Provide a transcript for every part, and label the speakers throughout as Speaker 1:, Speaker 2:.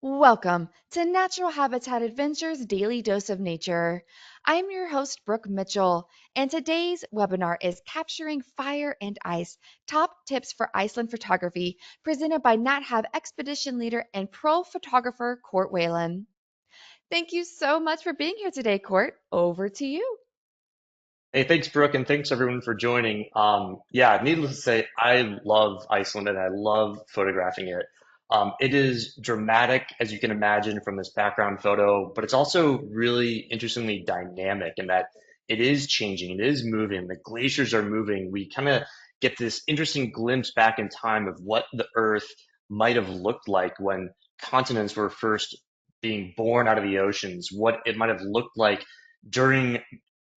Speaker 1: Welcome to Natural Habitat Adventures Daily Dose of Nature. I'm your host, Brooke Mitchell, and today's webinar is Capturing Fire and Ice Top Tips for Iceland Photography, presented by NatHab Expedition Leader and Pro Photographer Court Whelan. Thank you so much for being here today, Court. Over to you.
Speaker 2: Hey, thanks, Brooke, and thanks everyone for joining. Yeah, needless to say, I love Iceland and I love photographing it. It is dramatic, as you can imagine from this background photo, but it's also really interestingly dynamic in that it is changing, it is moving, the glaciers are moving. We kind of get this interesting glimpse back in time of what the Earth might have looked like when continents were first being born out of the oceans, what it might have looked like during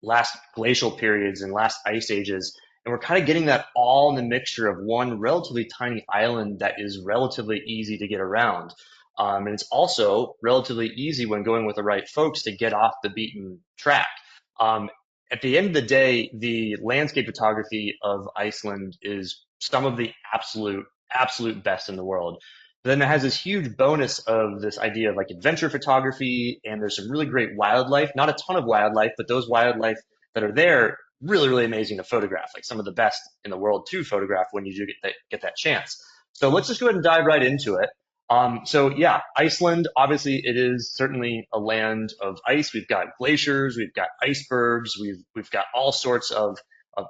Speaker 2: last glacial periods and last ice ages. And we're kind of getting that all in the mixture of one relatively tiny island that is relatively easy to get around. And it's also relatively easy when going with the right folks to get off the beaten track. Um, at the end of the day, the landscape photography of Iceland is some of the absolute best in the world. But then it has this huge bonus of this idea of like adventure photography, and there's some really great wildlife, not a ton of wildlife, but those wildlife that are there, really amazing to photograph, like some of the best in the world to photograph when you do get that chance. So let's just go ahead and dive right into it. So yeah, Iceland, obviously it is certainly a land of ice. We've got glaciers, we've got icebergs, we've got all sorts of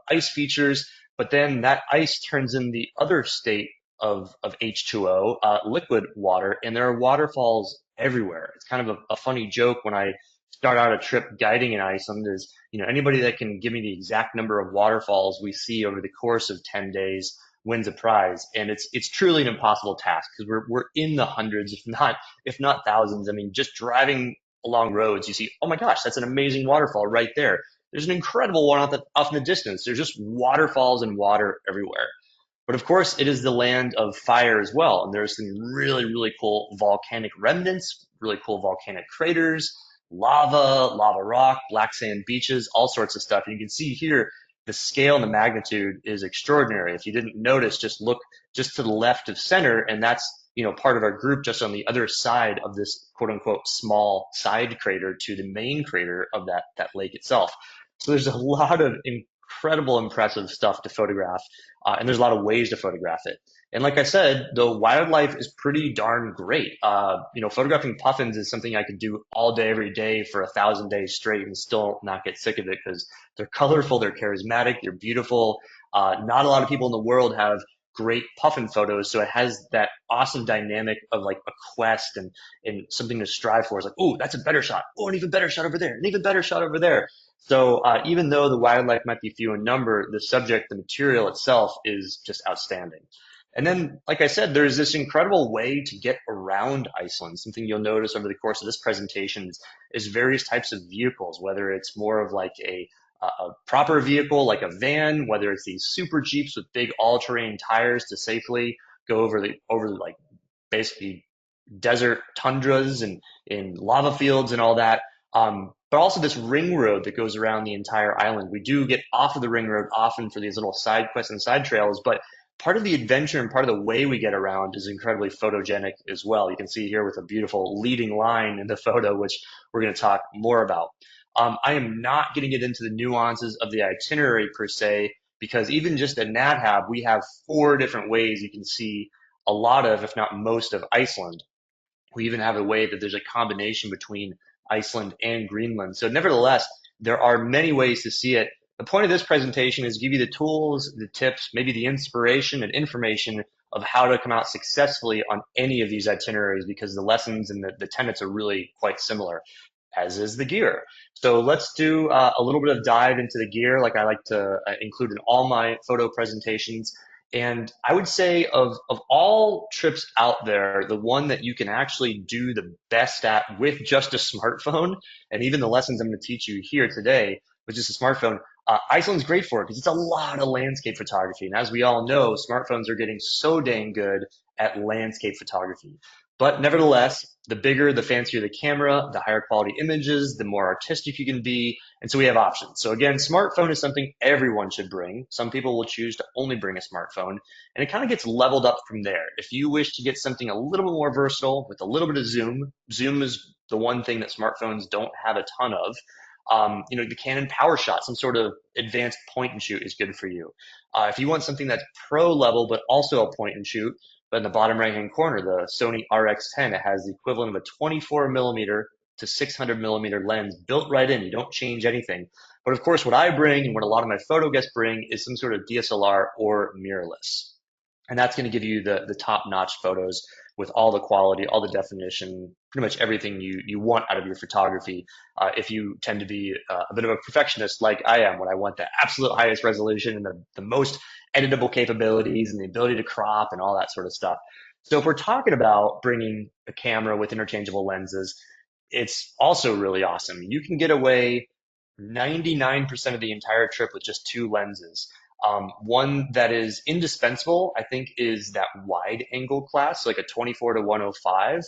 Speaker 2: ice features, but then that ice turns in the other state of H2O, liquid water, and there are waterfalls everywhere. It's kind of a funny joke when I start out a trip guiding in Iceland is, anybody that can give me the exact number of waterfalls we see over the course of 10 days wins a prize. And it's truly an impossible task because we're in the hundreds, if not thousands. I mean, just driving along roads, you see, oh my gosh, that's an amazing waterfall right there. There's an incredible one off in the distance. There's just waterfalls and water everywhere. But of course, it is the land of fire as well. And there's some really cool volcanic remnants, really cool volcanic craters, lava rock, black sand beaches, all sorts of stuff. And you can see here the scale and the magnitude is extraordinary. If you didn't notice, just look just to the left of center, and that's part of our group just on the other side of this quote unquote small side crater to the main crater of that lake itself. So there's a lot of incredible, impressive stuff to photograph, and there's a lot of ways to photograph it. And like I said, the wildlife is pretty darn great. Photographing puffins is something I could do all day, every day for 1,000 days straight and still not get sick of it because they're colorful, they're charismatic, they're beautiful. Not a lot of people in the world have great puffin photos, so it has that awesome dynamic of like a quest and something to strive for. It's like, oh, that's a better shot. Oh, an even better shot over there, an even better shot over there. So even though the wildlife might be few in number, the subject, the material itself is just outstanding. And then, like I said, there's this incredible way to get around Iceland. Something you'll notice over the course of this presentation is various types of vehicles, whether it's more of like a proper vehicle, like a van, whether it's these super Jeeps with big all-terrain tires to safely go over like basically desert tundras and in lava fields and all that. But also this ring road that goes around the entire island. We do get off of the ring road often for these little side quests and side trails, but part of the adventure and part of the way we get around is incredibly photogenic as well. You can see here with a beautiful leading line in the photo, which we're going to talk more about. I am not going to get into the nuances of the itinerary per se, because even just at NatHab, we have 4 different ways you can see a lot of, if not most of Iceland. We even have a way that there's a combination between Iceland and Greenland. So nevertheless, there are many ways to see it. The point of this presentation is give you the tools, the tips, maybe the inspiration and information of how to come out successfully on any of these itineraries because the lessons and the tenets are really quite similar, as is the gear. So let's do a little bit of dive into the gear like I like to include in all my photo presentations. And I would say of all trips out there, the one that you can actually do the best at with just a smartphone, and even the lessons I'm going to teach you here today with just a smartphone, Iceland's great for it because it's a lot of landscape photography. And as we all know, smartphones are getting so dang good at landscape photography. But nevertheless, The bigger, the fancier the camera, the higher quality images, the more artistic you can be. And so we have options. So again, smartphone is something everyone should bring. Some people will choose to only bring a smartphone, and it kind of gets leveled up from there. If you wish to get something a little bit more versatile with a little bit of zoom, zoom is the one thing that smartphones don't have a ton of. The Canon PowerShot, some sort of advanced point and shoot is good for you. If you want something that's pro level but also a point and shoot, but in the bottom right hand corner, the Sony RX10, it has the equivalent of a 24 millimeter to 600 millimeter lens built right in. You don't change anything. But of course, what I bring and what a lot of my photo guests bring is some sort of DSLR or mirrorless. And that's going to give you the top-notch photos with all the quality, all the definition, pretty much everything you want out of your photography. If you tend to be a bit of a perfectionist like I am, when I want the absolute highest resolution and the most editable capabilities and the ability to crop and all that sort of stuff. So if we're talking about bringing a camera with interchangeable lenses, it's also really awesome. You can get away 99% of the entire trip with just two lenses. One that is indispensable, I think, is that wide angle class, so like a 24 to 105,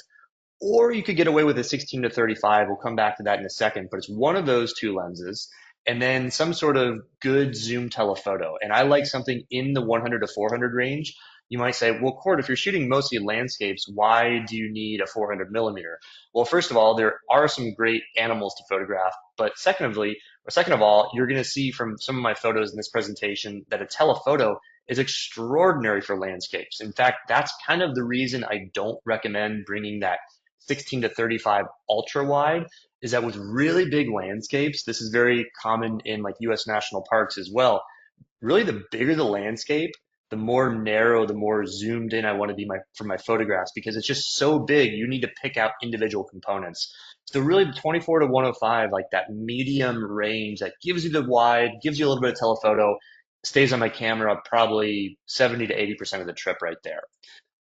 Speaker 2: or you could get away with a 16 to 35. We'll come back to that in a second, but it's one of those two lenses, and then some sort of good zoom telephoto. And I like something in the 100 to 400 range. You might say, well, Cord, if you're shooting mostly landscapes, why do you need a 400 millimeter? Well, first of all, there are some great animals to photograph, but second of all, you're going to see from some of my photos in this presentation that a telephoto is extraordinary for landscapes. In fact, that's kind of the reason I don't recommend bringing that 16 to 35 ultra wide, is that with really big landscapes, this is very common in like US national parks as well. Really, the bigger the landscape, the more narrow, the more zoomed in I want to be for my photographs, because it's just so big. You need to pick out individual components. So really, the 24 to 105, like that medium range that gives you the wide, gives you a little bit of telephoto, stays on my camera probably 70 to 80% of the trip right there.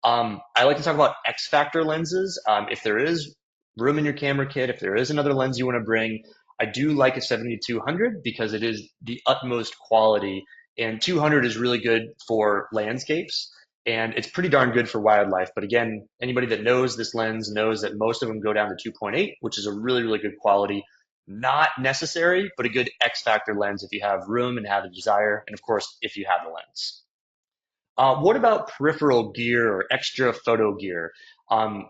Speaker 2: I like to talk about X factor lenses. If there is room in your camera kit, if there is another lens you want to bring, I do like a 7200 because it is the utmost quality, and 200 is really good for landscapes, and it's pretty darn good for wildlife. But again, anybody that knows this lens knows that most of them go down to 2.8, which is a really, really good quality. Not necessary, but a good X factor lens if you have room and have a desire, and of course, if you have the lens. What about peripheral gear or extra photo gear?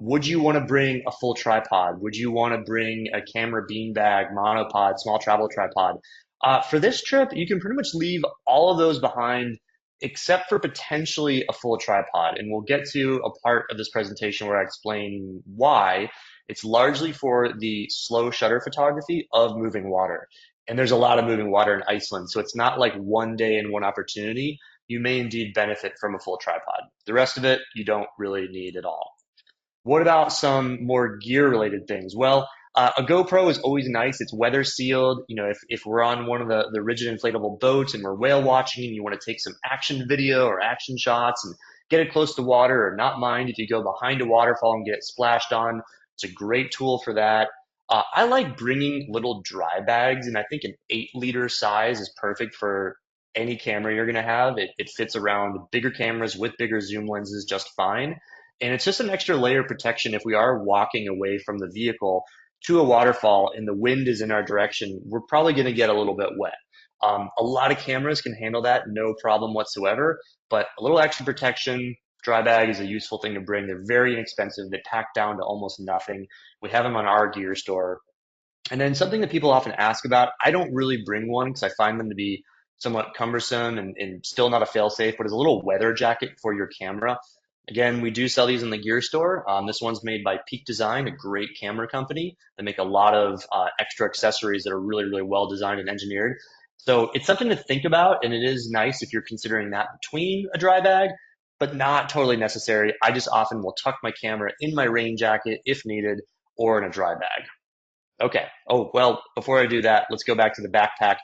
Speaker 2: Would you want to bring a full tripod? Would you want to bring a camera beanbag, monopod, small travel tripod? For this trip, you can pretty much leave all of those behind except for potentially a full tripod. And we'll get to a part of this presentation where I explain why. It's largely for the slow shutter photography of moving water. And there's a lot of moving water in Iceland. So it's not like one day and one opportunity. You may indeed benefit from a full tripod. The rest of it, you don't really need at all. What about some more gear related things? Well, a GoPro is always nice. It's weather sealed. If we're on one of the rigid inflatable boats and we're whale watching and you want to take some action video or action shots and get it close to water, or not mind if you go behind a waterfall and get it splashed on, it's a great tool for that. I like bringing little dry bags, and I think an 8-liter size is perfect for any camera you're going to have. It fits around bigger cameras with bigger zoom lenses just fine. And it's just an extra layer of protection if we are walking away from the vehicle to a waterfall and the wind is in our direction, we're probably going to get a little bit wet. A lot of cameras can handle that, no problem whatsoever, but a little extra protection, dry bag is a useful thing to bring. They're very inexpensive. They pack down to almost nothing. We have them on our gear store. And then something that people often ask about, I don't really bring one because I find them to be somewhat cumbersome and still not a fail-safe, but is a little weather jacket for your camera. Again, we do sell these in the gear store. This one's made by Peak Design, a great camera company. They make a lot of extra accessories that are really, really well designed and engineered. So it's something to think about, and it is nice if you're considering that between a dry bag, but not totally necessary. I just often will tuck my camera in my rain jacket if needed, or in a dry bag. Okay. Oh, well, before I do that, let's go back to the backpack.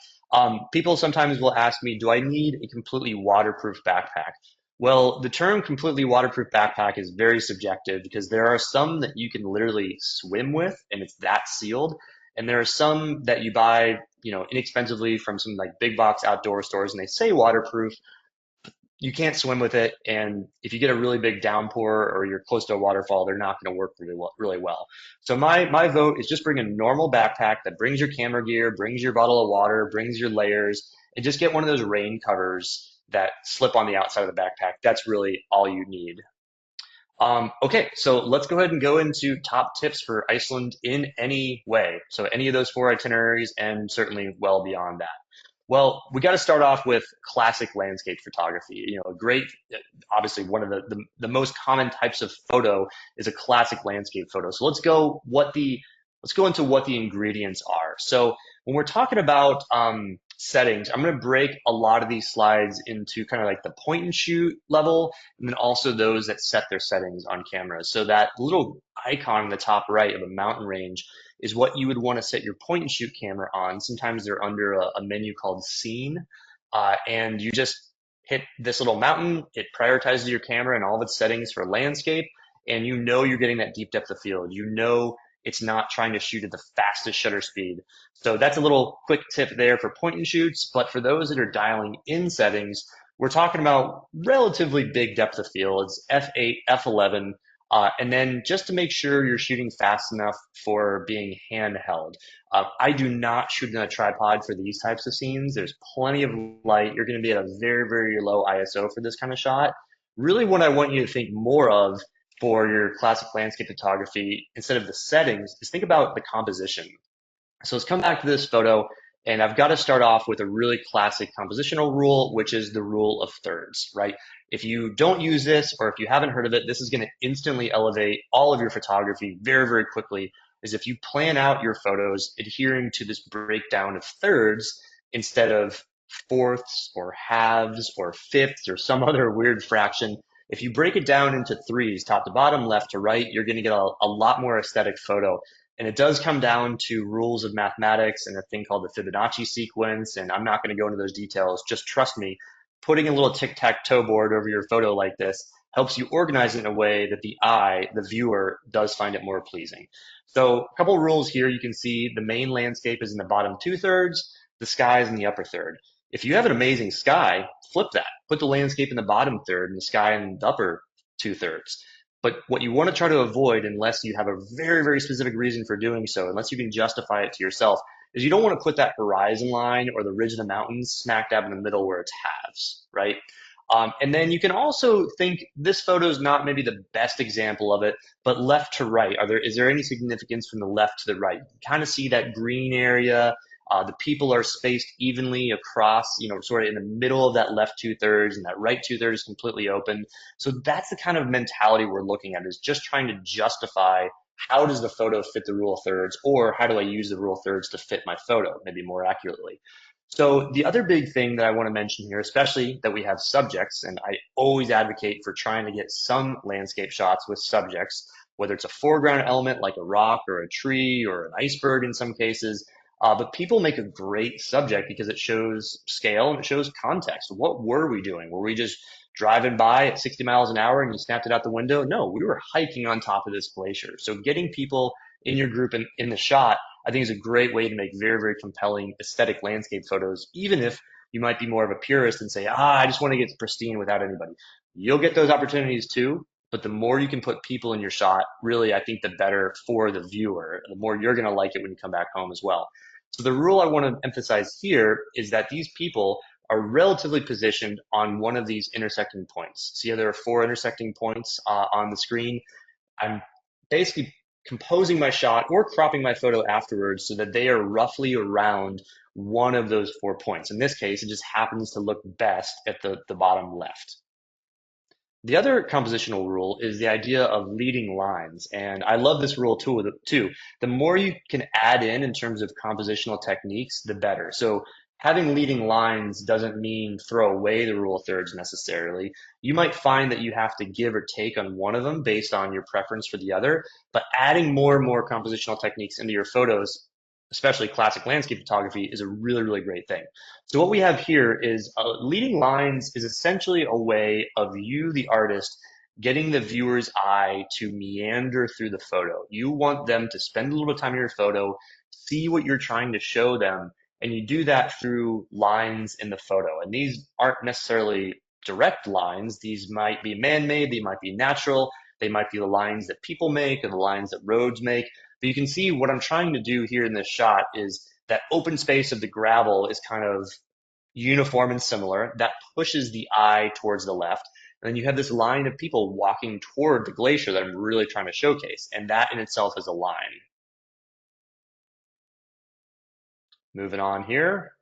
Speaker 2: People sometimes will ask me, do I need a completely waterproof backpack? Well, the term completely waterproof backpack is very subjective because there are some that you can literally swim with and it's that sealed. And there are some that you buy, inexpensively from some like big box outdoor stores and they say waterproof, you can't swim with it. And if you get a really big downpour or you're close to a waterfall, they're not going to work really well. So my vote is just bring a normal backpack that brings your camera gear, brings your bottle of water, brings your layers, and just get one of those rain covers that slip on the outside of the backpack. That's really all you need. Okay, so let's go ahead and go into top tips for Iceland in any way. So any of those four itineraries and certainly well beyond that. Well, we got to start off with classic landscape photography. You know, a great, obviously one of the most common types of photo is a classic landscape photo. So let's go into what the ingredients are. So when we're talking about settings, I'm going to break a lot of these slides into kind of like the point and shoot level, and then also those that set their settings on cameras. So that little icon in the top right of a mountain range is what you would want to set your point and shoot camera on. Sometimes they're under a menu called scene, and you just hit this little mountain. It prioritizes your camera and all of its settings for landscape, and you know you're getting that deep depth of field. You know it's not trying to shoot at the fastest shutter speed. So that's a little quick tip there for point and shoots. But for those that are dialing in settings, we're talking about relatively big depth of field. It's f8, f11, and then just to make sure you're shooting fast enough for being handheld. I do not shoot on a tripod for these types of scenes. There's plenty of light. You're going to be at a very, very low ISO for this kind of shot. Really, what I want you to think more of for your classic landscape photography, instead of the settings, is think about the composition. So let's come back to this photo, and I've got to start off with a really classic compositional rule, which is the rule of thirds, right? If you don't use this, or if you haven't heard of it, this is going to instantly elevate all of your photography very, very quickly. Is if you plan out your photos adhering to this breakdown of thirds instead of fourths or halves or fifths or some other weird fraction. If you break it down into threes, top to bottom, left to right, you're going to get a lot more aesthetic photo. And it does come down to rules of mathematics and a thing called the Fibonacci sequence. And I'm not going to go into those details. Just trust me, putting a little tic-tac-toe board over your photo like this helps you organize it in a way that the eye, the viewer, does find it more pleasing. So a couple of rules here. You can see the main landscape is in the bottom two-thirds, the sky is in the upper third. If you have an amazing sky, flip that. Put the landscape in the bottom third and the sky in the upper two-thirds. But what you want to try to avoid, unless you have a very, very specific reason for doing so, unless you can justify it to yourself, is you don't want to put that horizon line or the ridge of the mountains smack dab in the middle where it's halves, right? And then you can also think this photo is not maybe the best example of it, but left to right, is there any significance from the left to the right? You kind of see that green area. The people are spaced evenly across, sort of in the middle of that left two-thirds, and that right two-thirds is completely open. So that's the kind of mentality we're looking at, is just trying to justify how does the photo fit the rule of thirds, or how do I use the rule of thirds to fit my photo, maybe more accurately. So the other big thing that I want to mention here, especially that we have subjects, and I always advocate for trying to get some landscape shots with subjects, whether it's a foreground element like a rock or a tree or an iceberg in some cases. But people make a great subject because it shows scale and it shows context. What were we doing? Were we just driving by at 60 miles an hour and you snapped it out the window? No, we were hiking on top of this glacier. So getting people in your group and in the shot, I think, is a great way to make very, very compelling aesthetic landscape photos, even if you might be more of a purist and say, I just want to get pristine without anybody. You'll get those opportunities too. But the more you can put people in your shot, really, I think the better for the viewer, the more you're going to like it when you come back home as well. So the rule I want to emphasize here is that these people are relatively positioned on one of these intersecting points. See how there are four intersecting points on the screen? I'm basically composing my shot or cropping my photo afterwards so that they are roughly around one of those 4 points. In this case, it just happens to look best at the bottom left. The other compositional rule is the idea of leading lines. And I love this rule too. The more you can add in terms of compositional techniques, the better. So having leading lines doesn't mean throw away the rule of thirds necessarily. You might find that you have to give or take on one of them based on your preference for the other, but adding more and more compositional techniques into your photos, especially classic landscape photography, is a really, really great thing. So what we have here is leading lines is essentially a way of you, the artist, getting the viewer's eye to meander through the photo. You want them to spend a little bit of time in your photo, see what you're trying to show them, and you do that through lines in the photo. And these aren't necessarily direct lines. These might be man-made, they might be natural, they might be the lines that people make or the lines that roads make. But you can see what I'm trying to do here in this shot is that open space of the gravel is kind of uniform and similar. That pushes the eye towards the left. And then you have this line of people walking toward the glacier that I'm really trying to showcase. And that in itself is a line. Moving on here.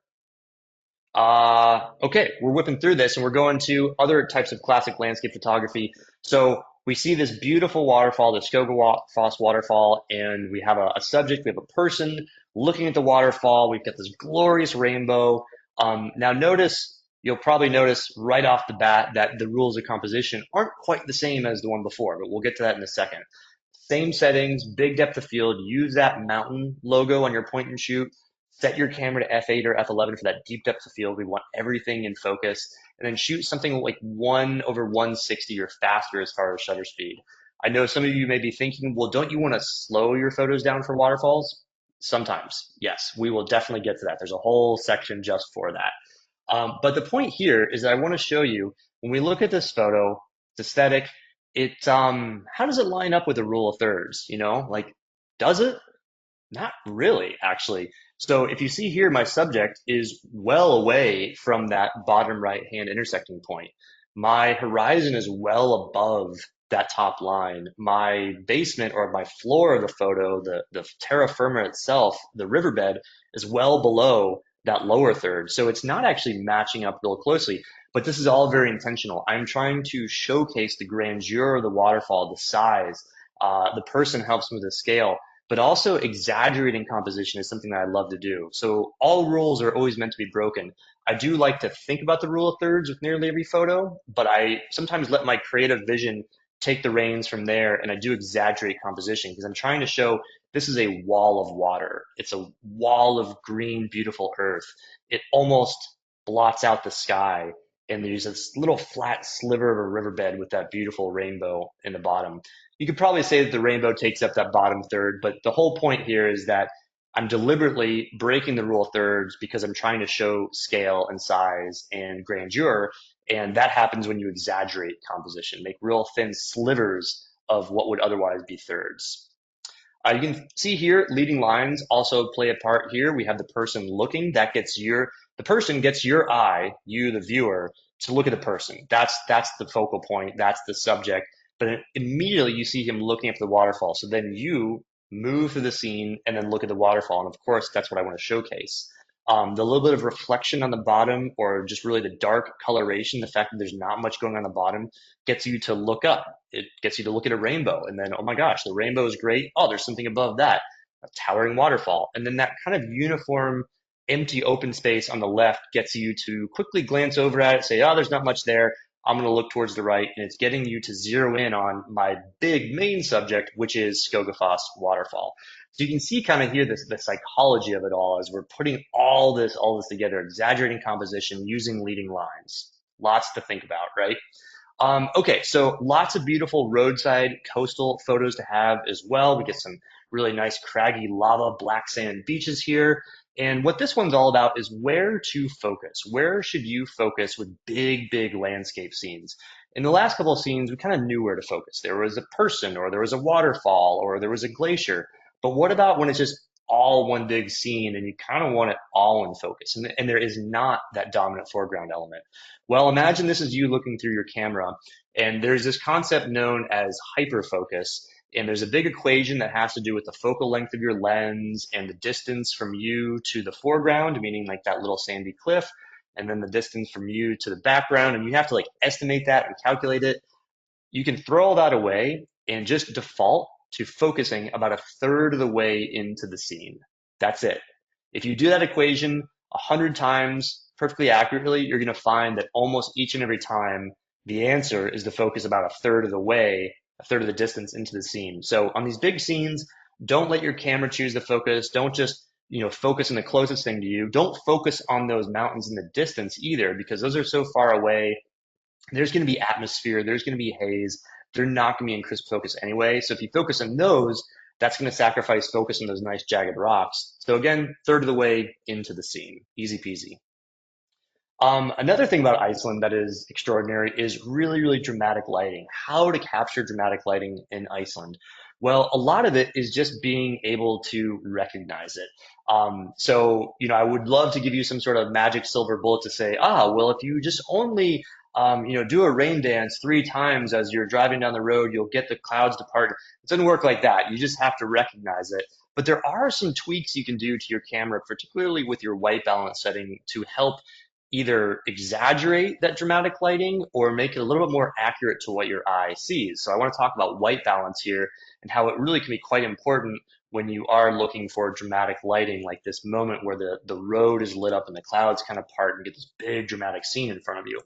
Speaker 2: Okay, we're whipping through this and we're going to other types of classic landscape photography. So we see this beautiful waterfall, the Skogafoss waterfall, and we have a subject, we have a person looking at the waterfall. We've got this glorious rainbow. Now notice, you'll probably notice right off the bat that the rules of composition aren't quite the same as the one before, but we'll get to that in a second. Same settings, big depth of field, use that mountain logo on your point and shoot. Set your camera to f8 or f11 for that deep depth of field. We want everything in focus. And then shoot something like 1/160 or faster as far as shutter speed. I know some of you may be thinking, well, don't you want to slow your photos down for waterfalls? Sometimes, yes, we will definitely get to that. There's a whole section just for that. But the point here is that I want to show you, when we look at this photo, it's aesthetic, how does it line up with the rule of thirds? You know, like, does it? Not really, actually. So if you see here, my subject is well away from that bottom right hand intersecting point. My horizon is well above that top line. My basement or my floor of the photo, the terra firma itself, the riverbed, is well below that lower third. So it's not actually matching up real closely, but this is all very intentional. I'm trying to showcase the grandeur of the waterfall, the size. The person helps me with the scale, but also exaggerating composition is something that I love to do. So all rules are always meant to be broken. I do like to think about the rule of thirds with nearly every photo, but I sometimes let my creative vision take the reins from there, and I do exaggerate composition because I'm trying to show this is a wall of water. It's a wall of green, beautiful earth. It almost blots out the sky, and there's this little flat sliver of a riverbed with that beautiful rainbow in the bottom. You could probably say that the rainbow takes up that bottom third, but the whole point here is that I'm deliberately breaking the rule of thirds because I'm trying to show scale and size and grandeur. And that happens when you exaggerate composition, make real thin slivers of what would otherwise be thirds. You can see here, leading lines also play a part here. We have the person looking, the person gets your eye, you, the viewer, to look at the person. That's the focal point. That's the subject. But immediately you see him looking up the waterfall. So then you move through the scene and then look at the waterfall. And of course, that's what I want to showcase. The little bit of reflection on the bottom, or just really the dark coloration, the fact that there's not much going on the bottom, gets you to look up. It gets you to look at a rainbow, and then, oh my gosh, the rainbow is great. Oh, there's something above that, a towering waterfall. And then that kind of uniform, empty open space on the left gets you to quickly glance over at it, say, oh, there's not much there. I'm going to look towards the right, and it's getting you to zero in on my big main subject, which is Skogafoss waterfall. So you can see kind of here the psychology of it all as we're putting all this together, exaggerating composition using leading lines. Lots to think about, right? Okay, so lots of beautiful roadside coastal photos to have as well. We get some really nice craggy lava, black sand beaches here. And what this one's all about is where to focus. Where should you focus with big, big landscape scenes? In the last couple of scenes, we kind of knew where to focus. There was a person, or there was a waterfall, or there was a glacier. But what about when it's just all one big scene and you kind of want it all in focus and there is not that dominant foreground element? Well, imagine this is you looking through your camera, and there's this concept known as hyperfocus. And there's a big equation that has to do with the focal length of your lens and the distance from you to the foreground, meaning like that little sandy cliff, and then the distance from you to the background. And you have to like estimate that and calculate it. You can throw all that away and just default to focusing about a third of the way into the scene. That's it. If you do that equation 100 times perfectly accurately, you're going to find that almost each and every time the answer is to focus about a third of the way, a third of the distance into the scene. So on these big scenes, don't let your camera choose the focus. Don't just focus on the closest thing to you. Don't focus on those mountains in the distance either, because those are so far away. There's going to be atmosphere, there's going to be haze. They're not going to be in crisp focus anyway. So if you focus on those, that's going to sacrifice focus on those nice jagged rocks. So again, third of the way into the scene, easy peasy. Another thing about Iceland that is extraordinary is really, really dramatic lighting. How to capture dramatic lighting in Iceland? Well, a lot of it is just being able to recognize it. I would love to give you some sort of magic silver bullet to say, well, if you just only, do a rain dance 3 times as you're driving down the road, you'll get the clouds to part. It doesn't work like that. You just have to recognize it. But there are some tweaks you can do to your camera, particularly with your white balance setting, to help either exaggerate that dramatic lighting or make it a little bit more accurate to what your eye sees. So I want to talk about white balance here and how it really can be quite important when you are looking for dramatic lighting, like this moment where the road is lit up and the clouds kind of part and get this big dramatic scene in front of you.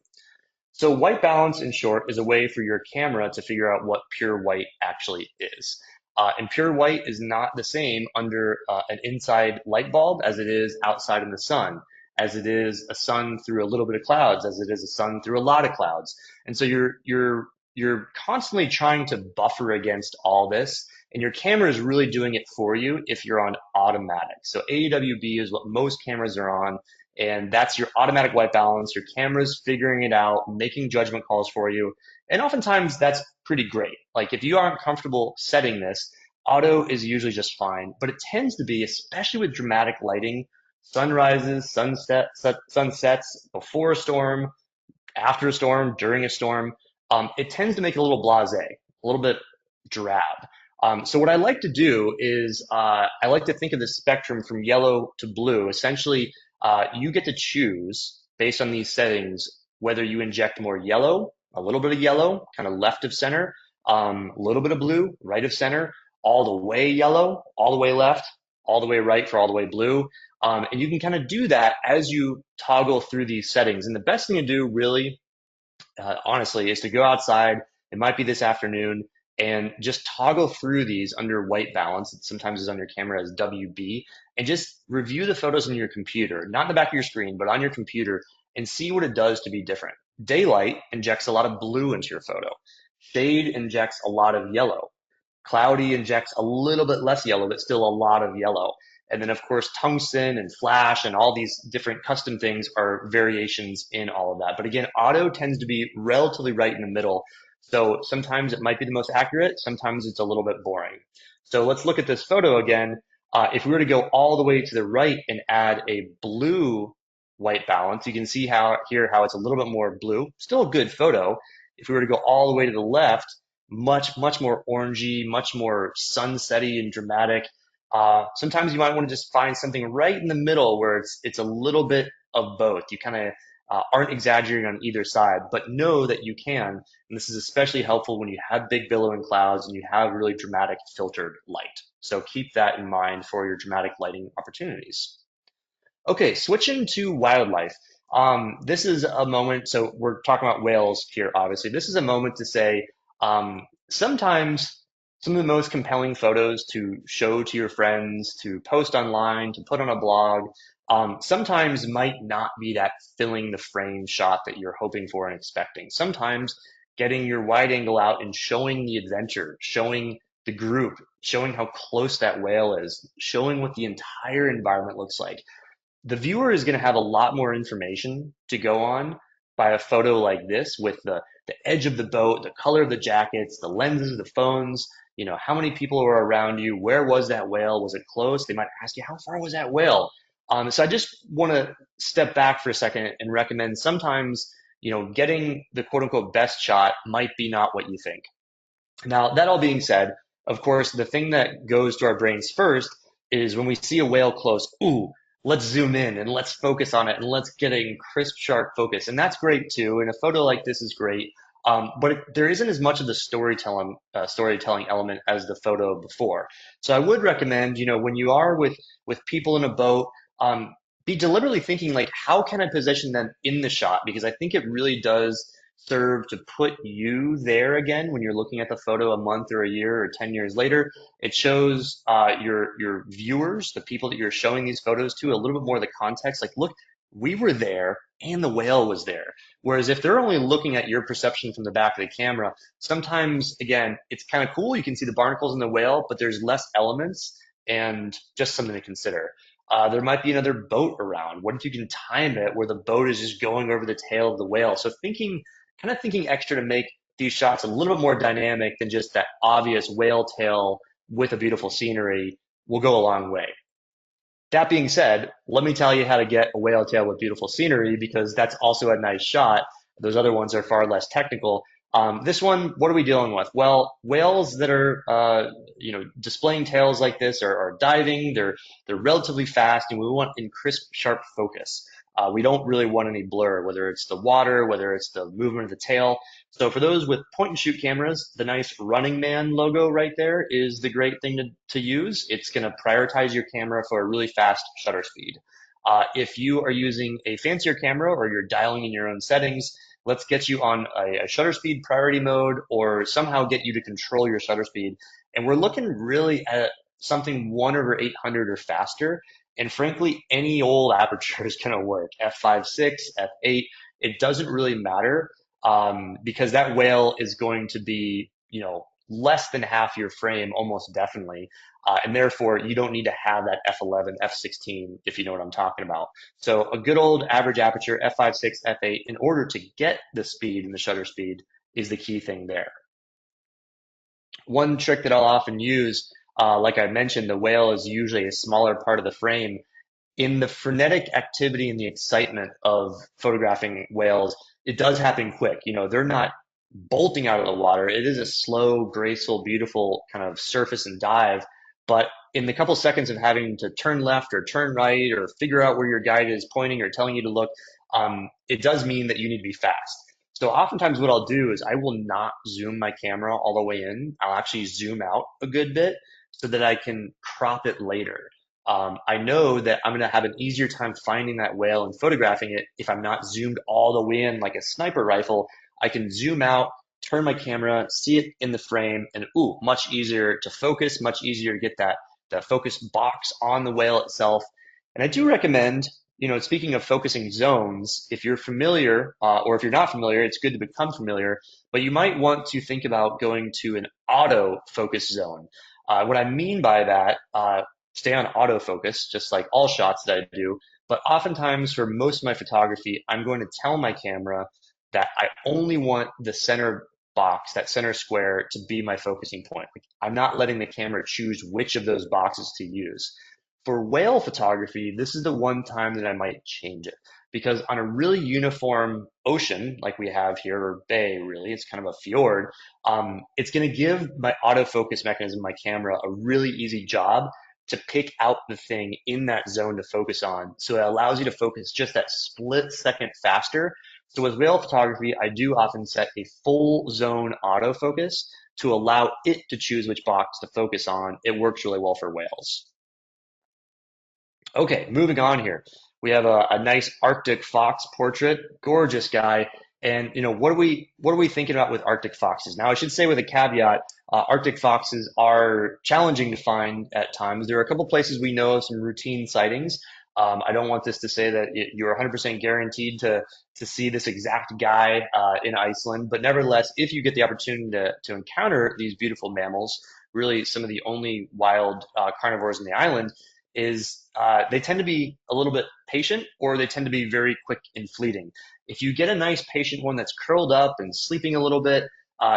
Speaker 2: So white balance, in short, is a way for your camera to figure out what pure white actually is. And pure white is not the same under an inside light bulb as it is outside in the sun, as it is a sun through a little bit of clouds, as it is a sun through a lot of clouds. And so you're constantly trying to buffer against all this, and your camera is really doing it for you if you're on automatic. So AWB is what most cameras are on, and that's your automatic white balance. Your camera's figuring it out, making judgment calls for you. And oftentimes that's pretty great. Like if you aren't comfortable setting this, auto is usually just fine, but it tends to be, especially with dramatic lighting, sunrises, sunsets, before a storm, after a storm, during a storm, it tends to make it a little blasé, a little bit drab. So what I like to do is I like to think of the spectrum from yellow to blue. Essentially, you get to choose based on these settings whether you inject more yellow, a little bit of yellow, kind of left of center, a little bit of blue, right of center, all the way yellow, all the way left, all the way right for all the way blue. And you can kind of do that as you toggle through these settings. And the best thing to do really honestly, is to go outside. It might be this afternoon and just toggle through these under white balance. It sometimes is on your camera as WB, and just review the photos on your computer, not in the back of your screen, but on your computer, and see what it does to be different. Daylight injects a lot of blue into your photo. Shade injects a lot of yellow. Cloudy injects a little bit less yellow, but still a lot of yellow. And then, of course, tungsten and flash and all these different custom things are variations in all of that. But again, auto tends to be relatively right in the middle. So sometimes it might be the most accurate, sometimes it's a little bit boring. So let's look at this photo again. If we were to go all the way to the right and add a blue white balance, you can see how it's a little bit more blue. Still a good photo. If we were to go all the way to the left, much more orangey, much more sunsetty and dramatic. Sometimes you might want to just find something right in the middle where it's a little bit of both. You kind of aren't exaggerating on either side, but know that you can. And this is especially helpful when you have big billowing clouds and you have really dramatic filtered light. So keep that in mind for your dramatic lighting opportunities. Okay, switching to wildlife. This is a moment, so we're talking about whales here, obviously. This is a moment to say, sometimes some of the most compelling photos to show to your friends, to post online, to put on a blog, sometimes might not be that filling the frame shot that you're hoping for and expecting. Sometimes getting your wide angle out and showing the adventure, showing the group, showing how close that whale is, showing what the entire environment looks like, the viewer is going to have a lot more information to go on by a photo like this with the edge of the boat, the color of the jackets, the lenses of the phones, how many people were around you, where was that whale, was it close? They might ask you, how far was that whale? So I just want to step back for a second and recommend sometimes, getting the quote unquote best shot might be not what you think. Now, that all being said, of course, the thing that goes to our brains first is when we see a whale close, ooh, let's zoom in and let's focus on it and let's get a crisp, sharp focus. And that's great too. And a photo like this is great. There isn't as much of the storytelling element as the photo before. So I would recommend, when you are with people in a boat, be deliberately thinking like, how can I position them in the shot? Because I think it really does serve to put you there again when you're looking at the photo a month or a year or 10 years later. It shows your viewers, the people that you're showing these photos to, a little bit more of the context. Like, look, we were there and the whale was there. Whereas if they're only looking at your perception from the back of the camera, sometimes, again, it's kind of cool. You can see the barnacles and the whale, but there's less elements and just something to consider. There might be another boat around. What if you can time it where the boat is just going over the tail of the whale? So kind of thinking extra to make these shots a little bit more dynamic than just that obvious whale tail with a beautiful scenery will go a long way. That being said, let me tell you how to get a whale tail with beautiful scenery because that's also a nice shot. Those other ones are far less technical. This one, what are we dealing with? Well, whales that are, displaying tails like this are diving. They're relatively fast, and we want in crisp, sharp focus. We don't really want any blur, whether it's the water, whether it's the movement of the tail. So for those with point and shoot cameras, the nice Running Man logo right there is the great thing to use. It's going to prioritize your camera for a really fast shutter speed. If you are using a fancier camera or you're dialing in your own settings, let's get you on a shutter speed priority mode or somehow get you to control your shutter speed. And we're looking really at something 1/800 or faster. And frankly, any old aperture is going to work. f5.6, f8, it doesn't really matter because that whale is going to be, less than half your frame, almost definitely. And therefore, you don't need to have that f11, f16, if you know what I'm talking about. So a good old average aperture, f5.6, f8, in order to get the speed and the shutter speed is the key thing there. One trick that I'll often use, like I mentioned, the whale is usually a smaller part of the frame in the frenetic activity and the excitement of photographing whales, it does happen quick. They're not bolting out of the water. It is a slow, graceful, beautiful kind of surface and dive. But in the couple seconds of having to turn left or turn right or figure out where your guide is pointing or telling you to look, it does mean that you need to be fast. So oftentimes what I'll do is I will not zoom my camera all the way in. I'll actually zoom out a good bit so that I can crop it later. I know that I'm going to have an easier time finding that whale and photographing it if I'm not zoomed all the way in like a sniper rifle. I can zoom out, turn my camera, see it in the frame, and ooh, much easier to focus, much easier to get that focus box on the whale itself. And I do recommend, speaking of focusing zones, if you're familiar, or if you're not familiar, it's good to become familiar, but you might want to think about going to an auto focus zone. What I mean by that, stay on autofocus, just like all shots that I do. But oftentimes, for most of my photography, I'm going to tell my camera that I only want the center box, that center square, to be my focusing point. Like, I'm not letting the camera choose which of those boxes to use. For whale photography, this is the one time that I might change it because on a really uniform ocean like we have here, or bay, really, it's kind of a fjord. It's going to give my autofocus mechanism, my camera, a really easy job to pick out the thing in that zone to focus on. So it allows you to focus just that split second faster. So with whale photography, I do often set a full zone autofocus to allow it to choose which box to focus on. It works really well for whales. Okay, moving on here. We have a nice Arctic fox portrait, gorgeous guy. And what are we thinking about with Arctic foxes? Now, I should say with a caveat, Arctic foxes are challenging to find at times. There are a couple places we know of some routine sightings. I don't want this to say that you're 100% guaranteed to see this exact guy in Iceland, but nevertheless, if you get the opportunity to encounter these beautiful mammals, really some of the only wild carnivores in the island is they tend to be a little bit patient or they tend to be very quick and fleeting. If you get a nice patient one that's curled up and sleeping a little bit,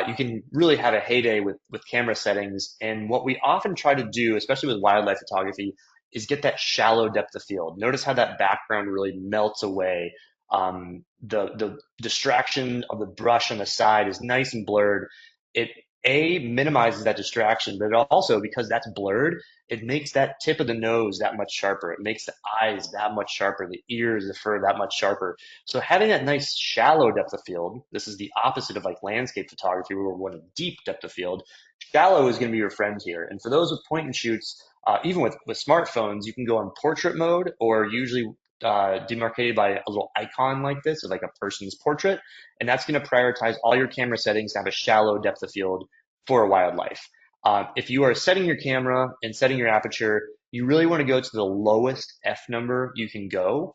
Speaker 2: you can really have a heyday with camera settings. And what we often try to do, especially with wildlife photography, is get that shallow depth of field. Notice how that background really melts away. The distraction of the brush on the side is nice and blurred. It minimizes that distraction, but it also, because that's blurred, it makes that tip of the nose that much sharper. It makes the eyes that much sharper, the ears, the fur that much sharper. So having that nice shallow depth of field, this is the opposite of like landscape photography where we want a deep depth of field. Shallow is going to be your friend here. And for those with point and shoots, even with smartphones, you can go on portrait mode or usually demarcated by a little icon like this, of like a person's portrait. And that's going to prioritize all your camera settings to have a shallow depth of field for a wildlife. If you are setting your camera and setting your aperture, you really want to go to the lowest F number you can go.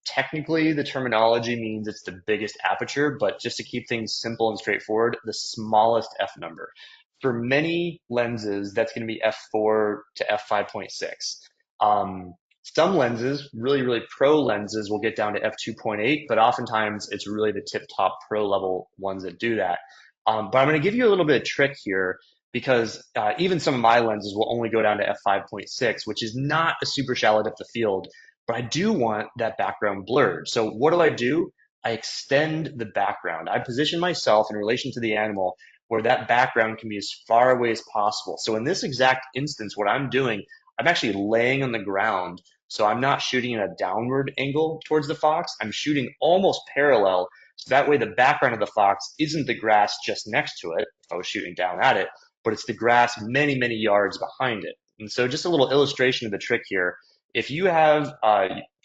Speaker 2: Technically, the terminology means it's the biggest aperture, but just to keep things simple and straightforward, the smallest F number. For many lenses, that's going to be f4 to f5.6. Some lenses, really, really pro lenses, will get down to f2.8, but oftentimes it's really the tip top pro level ones that do that. But I'm going to give you a little bit of trick here because even some of my lenses will only go down to f5.6, which is not a super shallow depth of field, but I do want that background blurred. So what do? I extend the background. I position myself in relation to the animal where that background can be as far away as possible. So in this exact instance, what I'm doing, I'm actually laying on the ground, so I'm not shooting at a downward angle towards the fox. I'm shooting almost parallel. So that way the background of the fox isn't the grass just next to it, if I was shooting down at it, but it's the grass many, many yards behind it. And so just a little illustration of the trick here. If you have,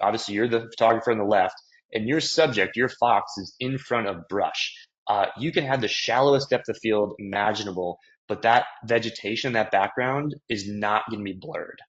Speaker 2: obviously you're the photographer on the left, and your subject, your fox, is in front of brush, you can have the shallowest depth of field imaginable, but that vegetation, that background is not going to be blurred.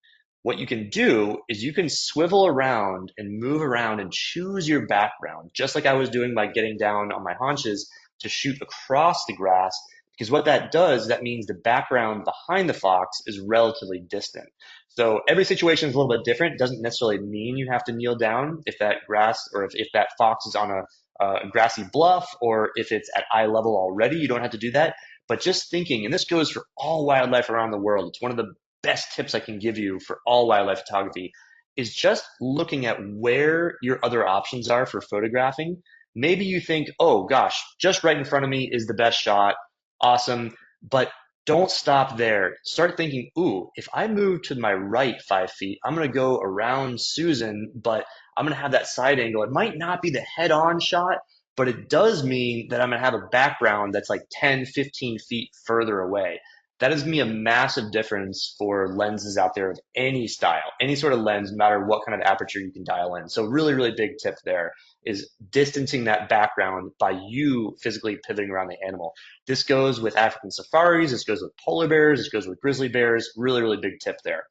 Speaker 2: What you can do is you can swivel around and move around and choose your background, just like I was doing by getting down on my haunches to shoot across the grass. Because what that does, that means the background behind the fox is relatively distant. So every situation is a little bit different. It doesn't necessarily mean you have to kneel down if that grass or if that fox is on a grassy bluff, or if it's at eye level already, you don't have to do that. But just thinking, and this goes for all wildlife around the world, it's one of the best tips I can give you for all wildlife photography, is just looking at where your other options are for photographing. Maybe you think, oh gosh, just right in front of me is the best shot. Awesome. But don't stop there. Start thinking, ooh, if I move to my right 5 feet, I'm going to go around Susan, but I'm going to have that side angle. It might not be the head on shot, but it does mean that I'm going to have a background that's like 10, 15 feet further away. That is me a massive difference for lenses out there of any style, any sort of lens, no matter what kind of aperture you can dial in. So really, really big tip there is distancing that background by you physically pivoting around the animal. This goes with African safaris. This goes with polar bears. This goes with grizzly bears. Really, really big tip there.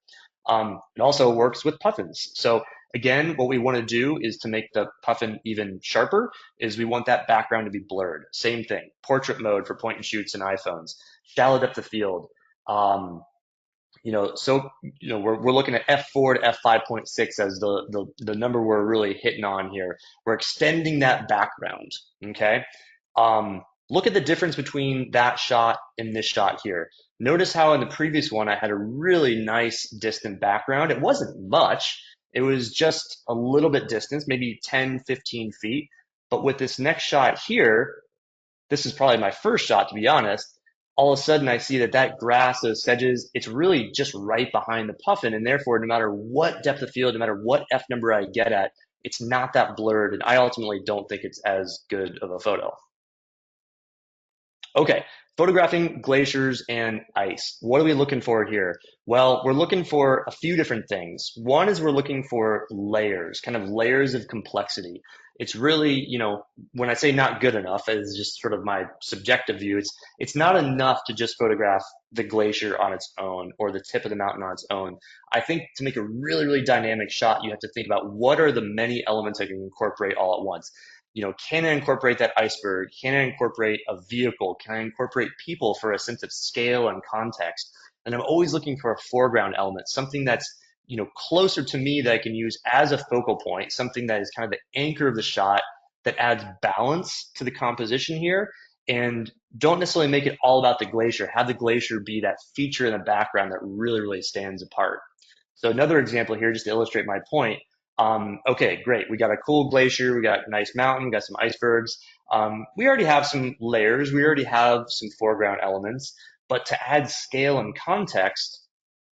Speaker 2: It also works with puffins. So again, what we want to do is to make the puffin even sharper is we want that background to be blurred. Same thing, portrait mode for point and shoots and iPhones, shallow depth of field. Um, we're looking at f4 to f5.6 as the number we're really hitting on here. We're extending that background. Okay. Look at the difference between that shot and this shot here. Notice how in the previous one I had a really nice distant background. It wasn't much. It was just a little bit distance, maybe 10, 15 feet. But with this next shot here, this is probably my first shot, to be honest. All of a sudden, I see that that grass, those sedges, it's really just right behind the puffin. And therefore, no matter what depth of field, no matter what F number I get at, it's not that blurred. And I ultimately don't think it's as good of a photo. Okay, photographing glaciers and ice. What are we looking for here? Well, we're looking for a few different things. One is we're looking for layers, kind of layers of complexity. It's really, when I say not good enough, as just sort of my subjective view, it's not enough to just photograph the glacier on its own or the tip of the mountain on its own. I think to make a really, really dynamic shot, you have to think about what are the many elements I can incorporate all at once. Can I incorporate that iceberg? Can I incorporate a vehicle? Can I incorporate people for a sense of scale and context? And I'm always looking for a foreground element, something that's, closer to me that I can use as a focal point, something that is kind of the anchor of the shot that adds balance to the composition here. And don't necessarily make it all about the glacier. Have the glacier be that feature in the background that really, really stands apart. So another example here, just to illustrate my point. Okay, great. We got a cool glacier. We got a nice mountain. We got some icebergs. We already have some layers. We already have some foreground elements. But to add scale and context,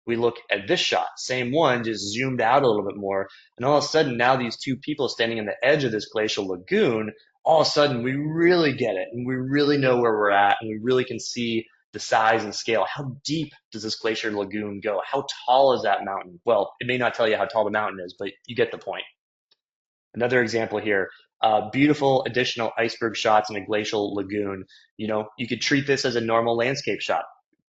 Speaker 2: we look at this shot. Same one, just zoomed out a little bit more. And all of a sudden, now these two people standing on the edge of this glacial lagoon, all of a sudden, we really get it. And we really know where we're at. And we really can see the size and scale. How deep does this glacier lagoon go? How tall is that mountain? Well, it may not tell you how tall the mountain is, but you get the point. Another example here, beautiful additional iceberg shots in a glacial lagoon. You could treat this as a normal landscape shot.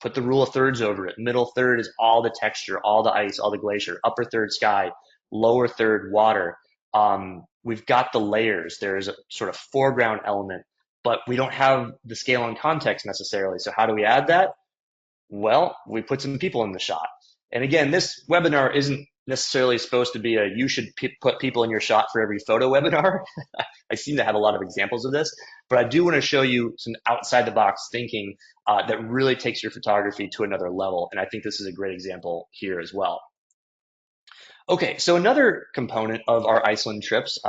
Speaker 2: Put the rule of thirds over it. Middle third is all the texture, all the ice, all the glacier. Upper third sky, lower third water. We've got the layers. There's a sort of foreground element, but we don't have the scale and context necessarily. So how do we add that? Well, we put some people in the shot. And again, this webinar isn't necessarily supposed to be a you should put people in your shot for every photo webinar. I seem to have a lot of examples of this, but I do want to show you some outside the box thinking that really takes your photography to another level. And I think this is a great example here as well. Okay, so another component of our Iceland trips,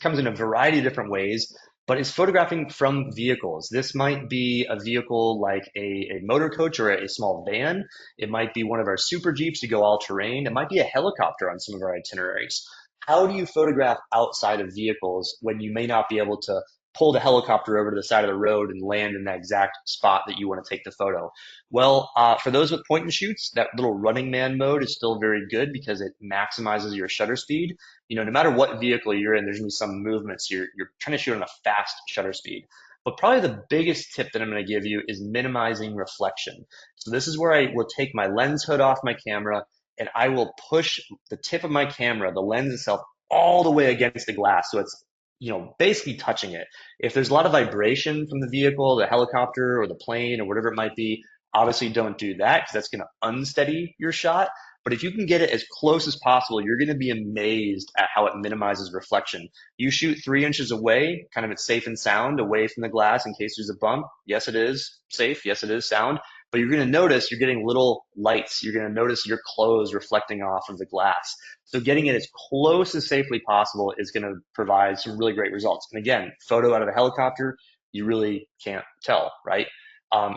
Speaker 2: comes in a variety of different ways, but is photographing from vehicles. This might be a vehicle like a motor coach or a small van. It might be one of our super Jeeps to go all terrain. It might be a helicopter on some of our itineraries. How do you photograph outside of vehicles when you may not be able to pull the helicopter over to the side of the road and land in that exact spot that you want to take the photo? Well, for those with point and shoots, that little running man mode is still very good because it maximizes your shutter speed. You know, no matter what vehicle you're in, there's gonna be some movements. You're trying to shoot on a fast shutter speed. But probably the biggest tip that I'm going to give you is minimizing reflection. So this is where I will take my lens hood off my camera and I will push the tip of my camera, the lens itself, all the way against the glass. So it's, you know, basically touching it. If there's a lot of vibration from the vehicle, the helicopter or the plane or whatever it might be, obviously don't do that because that's going to unsteady your shot. But if you can get it as close as possible, you're going to be amazed at how it minimizes reflection. You shoot 3 inches away, kind of it's safe and sound away from the glass in case there's a bump. Yes, it is safe. Yes, it is sound. But you're going to notice you're getting little lights. You're going to notice your clothes reflecting off of the glass. So getting it as close as safely possible is going to provide some really great results. And again, photo out of a helicopter, you really can't tell, right?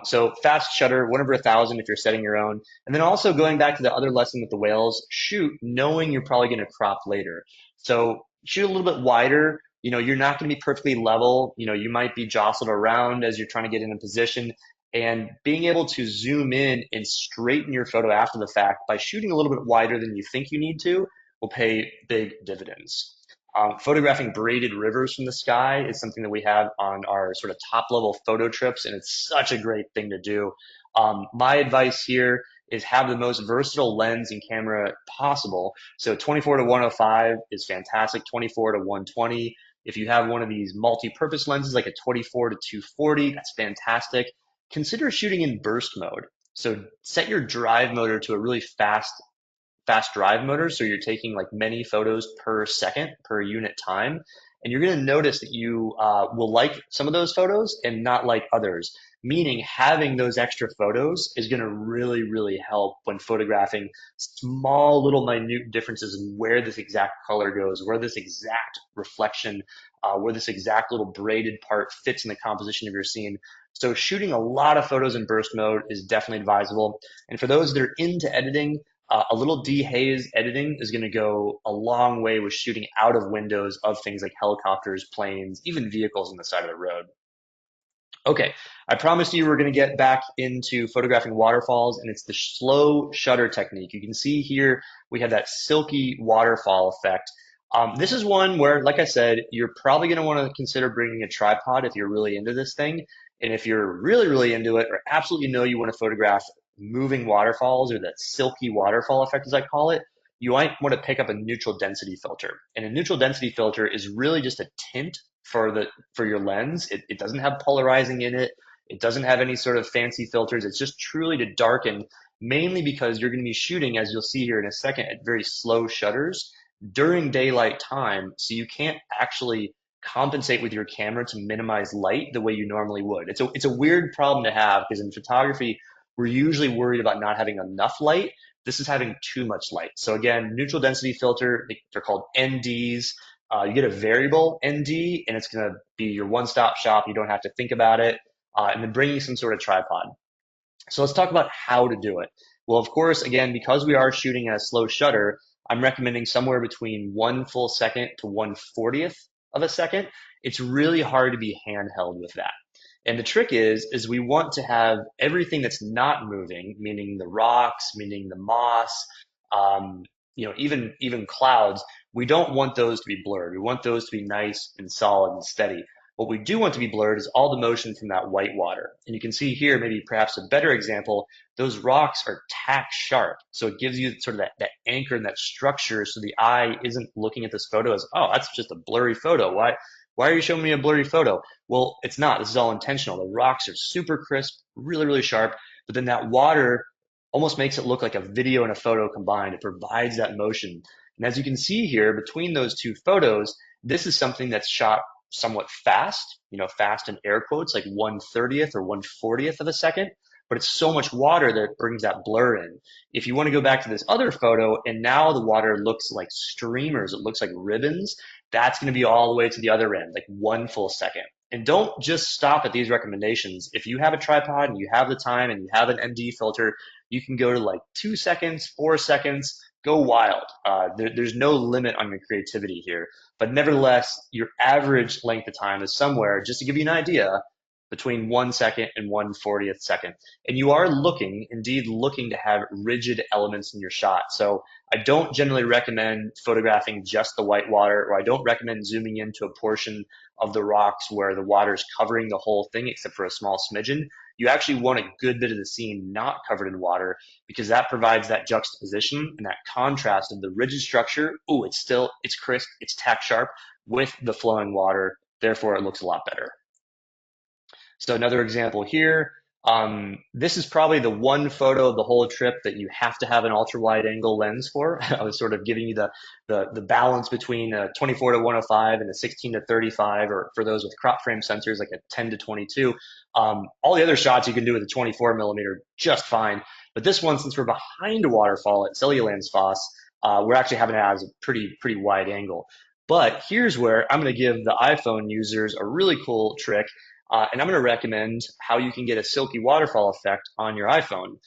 Speaker 2: So fast shutter, 1/1000 if you're setting your own. And then also going back to the other lesson with the whales, shoot knowing you're probably going to crop later. So shoot a little bit wider. You know, you're not going to be perfectly level. You know, you might be jostled around as you're trying to get in a position. And being able to zoom in and straighten your photo after the fact by shooting a little bit wider than you think you need to will pay big dividends. Photographing braided rivers from the sky is something that we have on our sort of top level photo trips, and it's such a great thing to do. My advice here is have the most versatile lens and camera possible. So 24 to 105 is fantastic, 24 to 120. If you have one of these multi-purpose lenses like a 24 to 240, that's fantastic. Consider shooting in burst mode. So set your drive motor to a really fast drive motor. So you're taking like many photos per second per unit time. And you're going to notice that you will like some of those photos and not like others. Meaning having those extra photos is going to really, really help when photographing small little minute differences in where this exact color goes, where this exact reflection, where this exact little braided part fits in the composition of your scene. So shooting a lot of photos in burst mode is definitely advisable. And for those that are into editing, a little dehaze editing is going to go a long way with shooting out of windows of things like helicopters, planes, even vehicles on the side of the road. Okay, I promised you we're going to get back into photographing waterfalls, and it's the slow shutter technique. You can see here we have that silky waterfall effect. This is one where, like I said, you're probably going to want to consider bringing a tripod if you're really into this thing. And if you're really, really into it, or absolutely know you want to photograph moving waterfalls or that silky waterfall effect, as I call it, you might want to pick up a neutral density filter. And a neutral density filter is really just a tint for your lens. It doesn't have polarizing in it. It doesn't have any sort of fancy filters. It's just truly to darken, mainly because you're going to be shooting, as you'll see here in a second, at very slow shutters during daylight time. So you can't actually compensate with your camera to minimize light the way you normally would. It's a weird problem to have because in photography, we're usually worried about not having enough light. This is having too much light. So again, neutral density filter, they're called NDs. You get a variable ND, and it's going to be your one-stop shop. You don't have to think about it. And then bringing some sort of tripod. So let's talk about how to do it. Well, of course, again, because we are shooting at a slow shutter, I'm recommending somewhere between 1 full second to 1/40th of a second. It's really hard to be handheld with that. And the trick is we want to have everything that's not moving, meaning the rocks, meaning the moss, even clouds. We don't want those to be blurred. We want those to be nice and solid and steady. What we do want to be blurred is all the motion from that white water. And you can see here, maybe perhaps a better example, those rocks are tack sharp. So it gives you sort of that anchor and that structure so the eye isn't looking at this photo as, oh, that's just a blurry photo. Why are you showing me a blurry photo? Well, it's not. This is all intentional. The rocks are super crisp, really, really sharp, but then that water almost makes it look like a video and a photo combined. It provides that motion. And as you can see here, between those two photos, this is something that's shot somewhat fast, fast in air quotes, like 1/30th or 1/40th of a second, but it's so much water that it brings that blur in. If you want to go back to this other photo and now the water looks like streamers, it looks like ribbons, that's going to be all the way to the other end, like 1 full second. And don't just stop at these recommendations. If you have a tripod and you have the time and you have an ND filter, you can go to like 2 seconds, 4 seconds, go wild. There's no limit on your creativity here. But nevertheless, your average length of time is somewhere, just to give you an idea, between 1 second and 1/40th second. And you are indeed looking to have rigid elements in your shot. So I don't generally recommend photographing just the white water, or I don't recommend zooming into a portion of the rocks where the water is covering the whole thing except for a small smidgen. You actually want a good bit of the scene not covered in water because that provides that juxtaposition and that contrast of the rigid structure. Ooh, it's crisp, it's tack sharp with the flowing water. Therefore, it looks a lot better. So another example here, this is probably the one photo of the whole trip that you have to have an ultra wide angle lens for. I was sort of giving you the balance between a 24 to 105 and a 16 to 35, or for those with crop frame sensors, like a 10 to 22. All the other shots you can do with a 24 millimeter just fine. But this one, since we're behind a waterfall at Seljalandsfoss, we're actually having it as a pretty wide angle. But here's where I'm going to give the iPhone users a really cool trick. And I'm going to recommend how you can get a silky waterfall effect on your iPhone.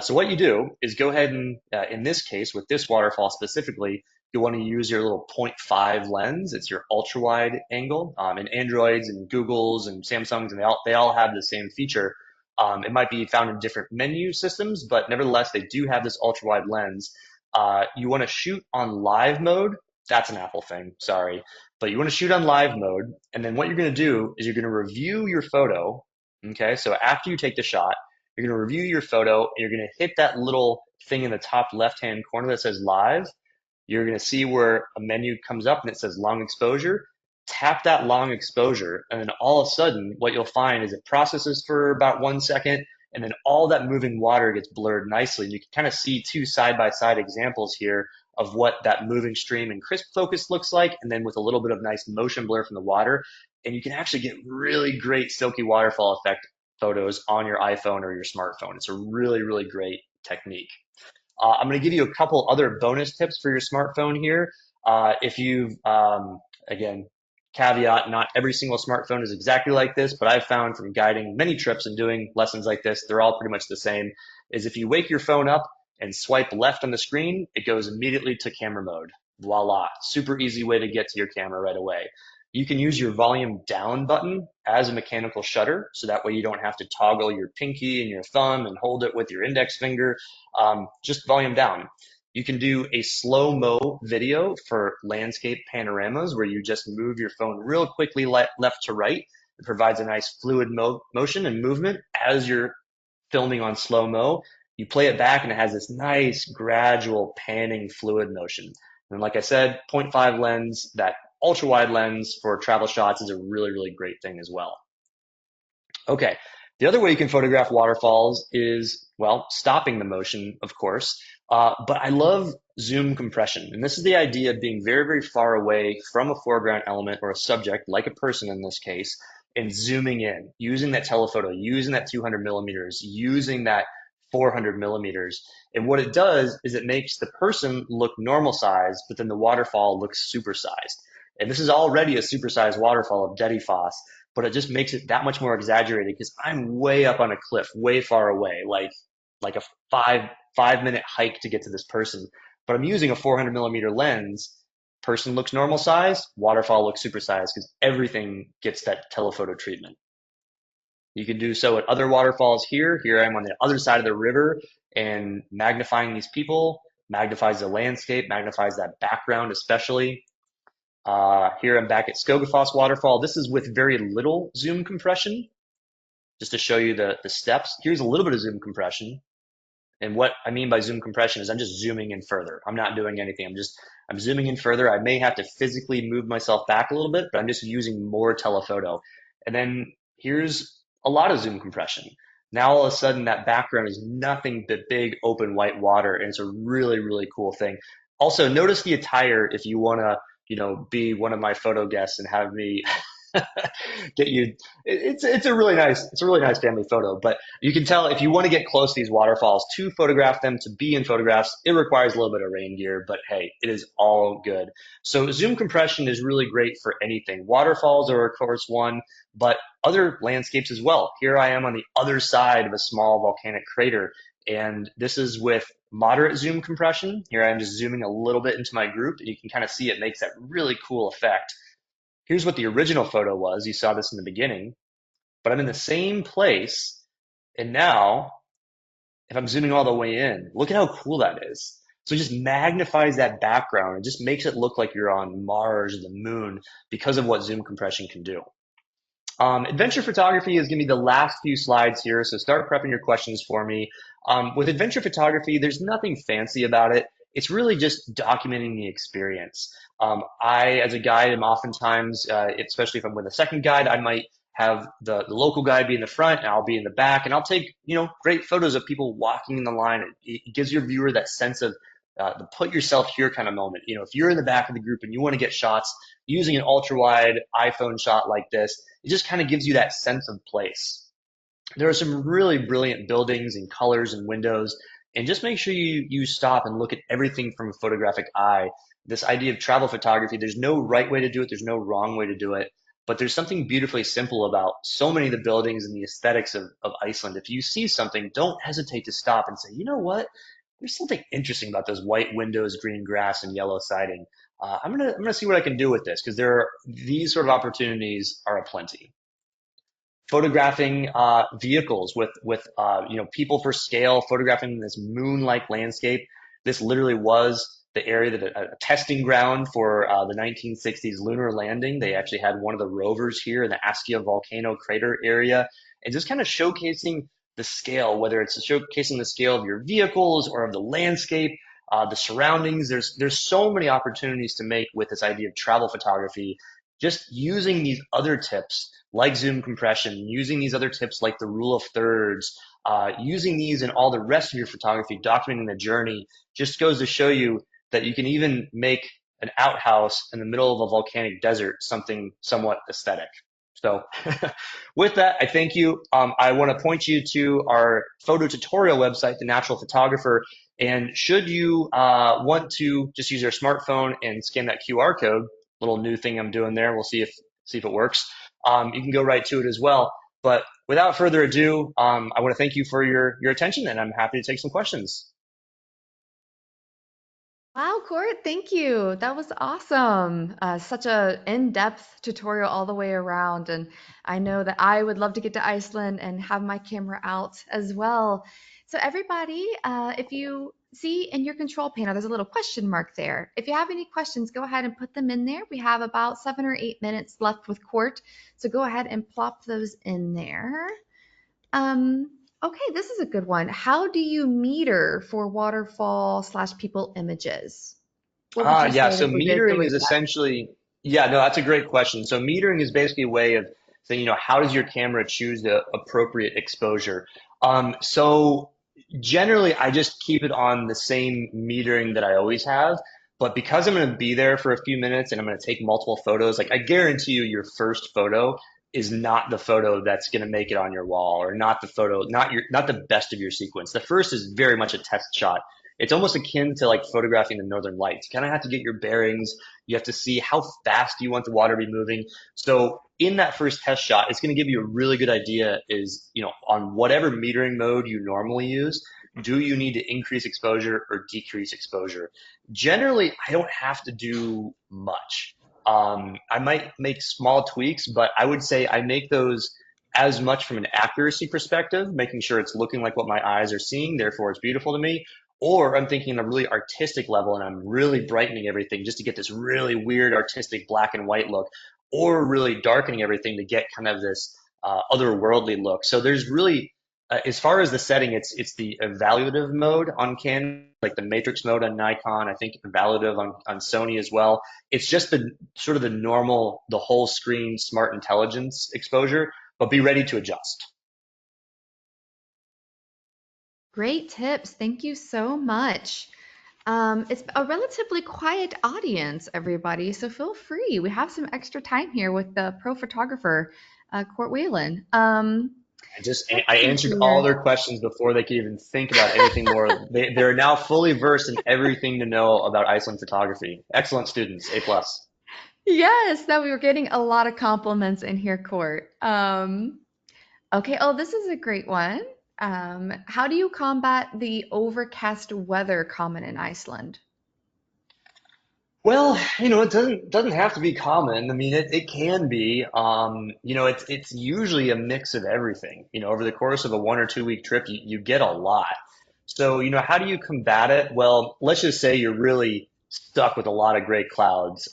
Speaker 2: So what you do is go ahead and, in this case, with this waterfall specifically, you want to use your little 0.5 lens. It's your ultra wide angle. And Androids and Googles and Samsungs, and they all have the same feature. It might be found in different menu systems, but nevertheless, they do have this ultra wide lens. You want to shoot on live mode. That's an Apple thing, sorry. But you want to shoot on live mode, and then what you're going to do is you're going to review your photo. Okay, so after you take the shot, you're going to review your photo, and you're going to hit that little thing in the top left-hand corner that says live. You're going to see where a menu comes up and it says long exposure. Tap that long exposure, and then all of a sudden, what you'll find is it processes for about 1 second, and then all that moving water gets blurred nicely. And you can kind of see two side-by-side examples here of what that moving stream and crisp focus looks like, and then with a little bit of nice motion blur from the water. And you can actually get really great silky waterfall effect photos on your iPhone or your smartphone. It's a really great technique. I'm going to give you a couple other bonus tips for your smartphone here. If you've, again, caveat, not every single smartphone is exactly like this, but I've found from guiding many trips and doing lessons like this, they're all pretty much the same, is if you wake your phone up and swipe left on the screen, it goes immediately to camera mode. Voila, super easy way to get to your camera right away. You can use your volume down button as a mechanical shutter, so that way you don't have to toggle your pinky and your thumb and hold it with your index finger. Just volume down. You can do a slow-mo video for landscape panoramas where you just move your phone real quickly left to right. It provides a nice fluid motion and movement as you're filming on slow-mo. You play it back and it has this nice gradual panning fluid motion. And like I said, 0.5 lens, that ultra wide lens for travel shots is a really great thing as well. Okay, the other way you can photograph waterfalls is, well, stopping the motion, of course. But I love zoom compression. And this is the idea of being very far away from a foreground element or a subject, like a person in this case, and zooming in, using that telephoto, using that 200 millimeters, using that 400 millimeters. And what it does is it makes the person look normal size, but then the waterfall looks supersized. And this is already a supersized waterfall of Dedifoss, but it just makes it that much more exaggerated because I'm way up on a cliff, way far away, like a five-minute hike to get to this person. But I'm using a 400 millimeter lens. Person looks normal size, waterfall looks supersized because everything gets that telephoto treatment. You can do so at other waterfalls here. Here I am on the other side of the river, and magnifying these people magnifies the landscape, magnifies that background especially. Here I'm back at Skogafoss waterfall. This is with very little zoom compression, just to show you the steps. Here's a little bit of zoom compression. And what I mean by zoom compression is I'm just zooming in further. I'm not doing anything. I'm zooming in further. I may have to physically move myself back a little bit, but I'm just using more telephoto. And then here's a lot of zoom compression. Now all of a sudden that background is nothing but big open white water, and it's a really, really cool thing. Also, notice the attire if you want to, be one of my photo guests and have me get you. It's a really nice family photo. But you can tell if you want to get close to these waterfalls to photograph them, to be in photographs, it requires a little bit of rain gear. But hey, it is all good. So zoom compression is really great for anything. Waterfalls are of course one, but other landscapes as well. Here I am on the other side of a small volcanic crater, and this is with moderate zoom compression. Here I am just zooming a little bit into my group, and you can kind of see it makes that really cool effect. Here's what the original photo was. You saw this in the beginning, but I'm in the same place. And now, if I'm zooming all the way in, look at how cool that is. So it just magnifies that background and just makes it look like you're on Mars or the moon because of what zoom compression can do. Adventure photography is going to be the last few slides here, so start prepping your questions for me. With adventure photography, there's nothing fancy about it. It's really just documenting the experience. I, as a guide, am oftentimes, especially if I'm with a second guide, I might have the local guide be in the front and I'll be in the back, and I'll take, great photos of people walking in the line. It gives your viewer that sense of the put yourself here kind of moment. If you're in the back of the group and you want to get shots using an ultra wide iPhone shot like this, it just kind of gives you that sense of place. There are some really brilliant buildings and colors and windows, and just make sure you stop and look at everything from a photographic eye. This idea of travel photography, there's no right way to do it, there's no wrong way to do it, but there's something beautifully simple about so many of the buildings and the aesthetics of Iceland. If you see something, don't hesitate to stop and say, you know what? There's something interesting about those white windows, green grass, and yellow siding. I'm gonna see what I can do with this because these sort of opportunities are aplenty. Photographing vehicles with people for scale, photographing this moon-like landscape. This literally was the area that a testing ground for the 1960s lunar landing. They actually had one of the rovers here in the Askja volcano crater area, and just kind of showcasing the scale, whether it's showcasing the scale of your vehicles or of the landscape, the surroundings. There's so many opportunities to make with this idea of travel photography, just using these other tips like zoom compression, using these other tips like the rule of thirds, using these in all the rest of your photography, documenting the journey, just goes to show you that you can even make an outhouse in the middle of a volcanic desert something somewhat aesthetic. So with that, I thank you. I want to point you to our photo tutorial website, The Natural Photographer. And should you want to just use your smartphone and scan that QR code, little new thing I'm doing there, we'll see if it works. You can go right to it as well. But without further ado, I want to thank you for your attention, and I'm happy to take some questions.
Speaker 1: Wow, Court, thank you. That was awesome. Such a in-depth tutorial all the way around. And I know that I would love to get to Iceland and have my camera out as well. So everybody, if you see in your control panel, there's a little question mark there. If you have any questions, go ahead and put them in there. We have about 7 or 8 minutes left with Court. So go ahead and plop those in there. Um, okay, this is a good one. How do you meter for waterfall slash people images? What would you
Speaker 2: Yeah,
Speaker 1: say
Speaker 2: so
Speaker 1: that would be the
Speaker 2: metering
Speaker 1: way
Speaker 2: is
Speaker 1: to that?
Speaker 2: essentially, yeah, no, that's a great question. So metering is basically a way of saying, how does your camera choose the appropriate exposure? So generally, I just keep it on the same metering that I always have. But because I'm going to be there for a few minutes and I'm going to take multiple photos, like I guarantee you, your first photo is not the photo that's going to make it on your wall, or not the photo, not the best of your sequence. The first is very much a test shot. It's almost akin to like photographing the northern lights. You kind of have to get your bearings. You have to see how fast you want the water to be moving. So in that first test shot, it's going to give you a really good idea is, on whatever metering mode you normally use, do you need to increase exposure or decrease exposure? Generally, I don't have to do much. I might make small tweaks, but I would say I make those as much from an accuracy perspective, making sure it's looking like what my eyes are seeing, therefore it's beautiful to me, or I'm thinking on a really artistic level and I'm really brightening everything just to get this really weird artistic black and white look, or really darkening everything to get kind of this otherworldly look. So there's really, as far as the setting, it's the evaluative mode on Canon, like the matrix mode on Nikon. I think evaluative on Sony as well. It's just the sort of the normal, the whole screen smart intelligence exposure, but be ready to adjust.
Speaker 1: Great tips. Thank you so much. It's a relatively quiet audience, everybody, so feel free. We have some extra time here with the pro photographer, Court Whelan.
Speaker 2: I
Speaker 1: Let's see
Speaker 2: answered all
Speaker 1: here.
Speaker 2: their questions before they could even think about anything more. They're now fully versed in everything to know about Iceland photography. Excellent students, A plus.
Speaker 1: Yes, that we were getting a lot of compliments in here, Court. Okay, oh, this is a great one. How do you combat the overcast weather common in Iceland?
Speaker 2: Well, it doesn't have to be common. I mean, it can be. It's usually a mix of everything. Over the course of a 1 or 2 week trip, you get a lot. So, how do you combat it? Well, let's just say you're really stuck with a lot of gray clouds.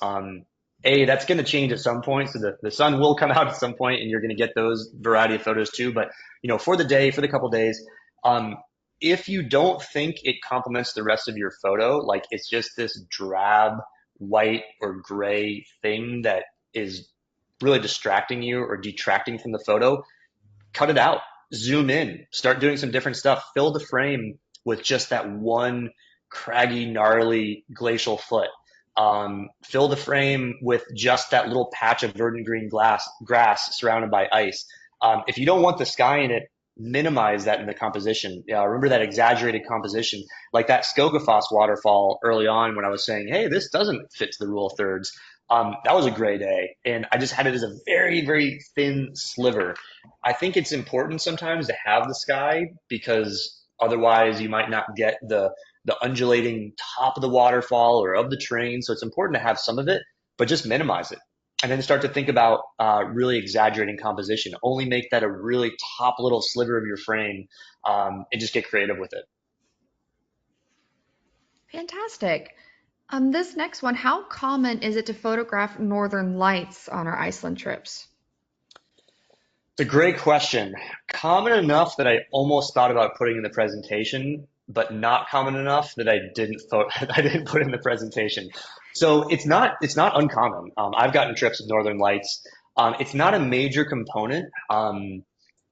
Speaker 2: That's going to change at some point. So the sun will come out at some point, and you're going to get those variety of photos too. But, for the day, for the couple days, um, if you don't think it complements the rest of your photo, like it's just this drab white or gray thing that is really distracting you or detracting from the photo, cut it out, zoom in, start doing some different stuff, fill the frame with just that one craggy, gnarly glacial foot. Fill the frame with just that little patch of verdant green grass surrounded by ice. If you don't want the sky in it, minimize that in the composition. Yeah, remember that exaggerated composition, like that Skogafoss waterfall early on when I was saying, hey, this doesn't fit to the rule of thirds. That was a gray day, and I just had it as a very, very thin sliver. I think it's important sometimes to have the sky because otherwise you might not get the undulating top of the waterfall or of the terrain. So it's important to have some of it, but just minimize it. And then start to think about really exaggerating composition. Only make that a really top little sliver of your frame, and just get creative with it.
Speaker 1: Fantastic. This next one, how common is it to photograph northern lights on our Iceland trips?
Speaker 2: It's a great question. Common enough that I almost thought about putting in the presentation, but not common enough that I didn't put in the presentation. So it's not uncommon. I've gotten trips with Northern Lights. It's not a major component.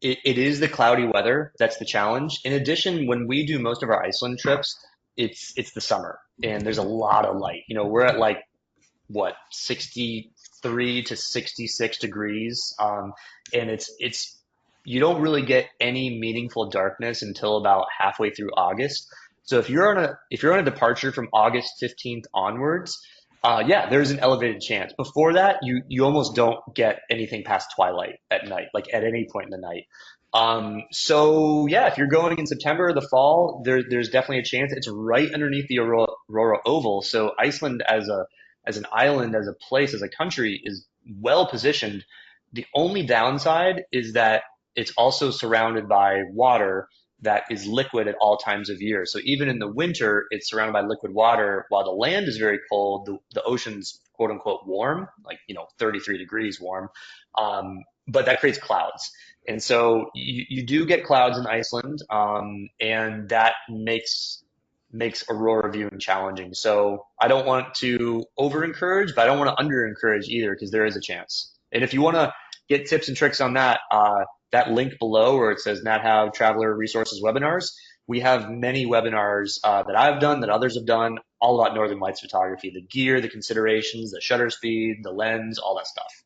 Speaker 2: It is the cloudy weather that's the challenge. In addition, when we do most of our Iceland trips, it's the summer and there's a lot of light. We're at like what 63 to 66 degrees, and it's you don't really get any meaningful darkness until about halfway through August. So if you're on a departure from August 15th onwards, yeah, there's an elevated chance. Before that, you almost don't get anything past twilight at night, like at any point in the night. So yeah, if you're going in September or the fall, there's definitely a chance. It's right underneath the Aurora Oval. So Iceland as an island, as a place, as a country is well positioned. The only downside is that it's also surrounded by water that is liquid at all times of year. So even in the winter, it's surrounded by liquid water while the land is very cold. The ocean's quote unquote warm, like, 33 degrees warm. But that creates clouds. And so you do get clouds in Iceland, and that makes aurora viewing challenging. So I don't want to over encourage, but I don't want to under encourage either because there is a chance. And if you want to get tips and tricks on that, that link below where it says NatHow Traveler Resources Webinars, we have many webinars that I've done, that others have done, all about Northern Lights photography, the gear, the considerations, the shutter speed, the lens, all that stuff.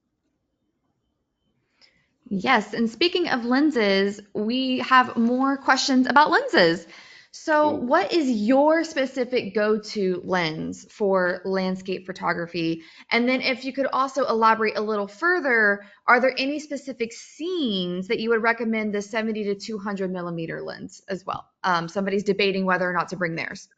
Speaker 1: Yes, and speaking of lenses, we have more questions about lenses. So,
Speaker 2: Ooh.
Speaker 1: what is your specific go-to lens for landscape photography? And then, if you could also elaborate a little further, are there any specific scenes that you would recommend the 70 to 200 millimeter lens as well? Somebody's debating whether or not to bring theirs.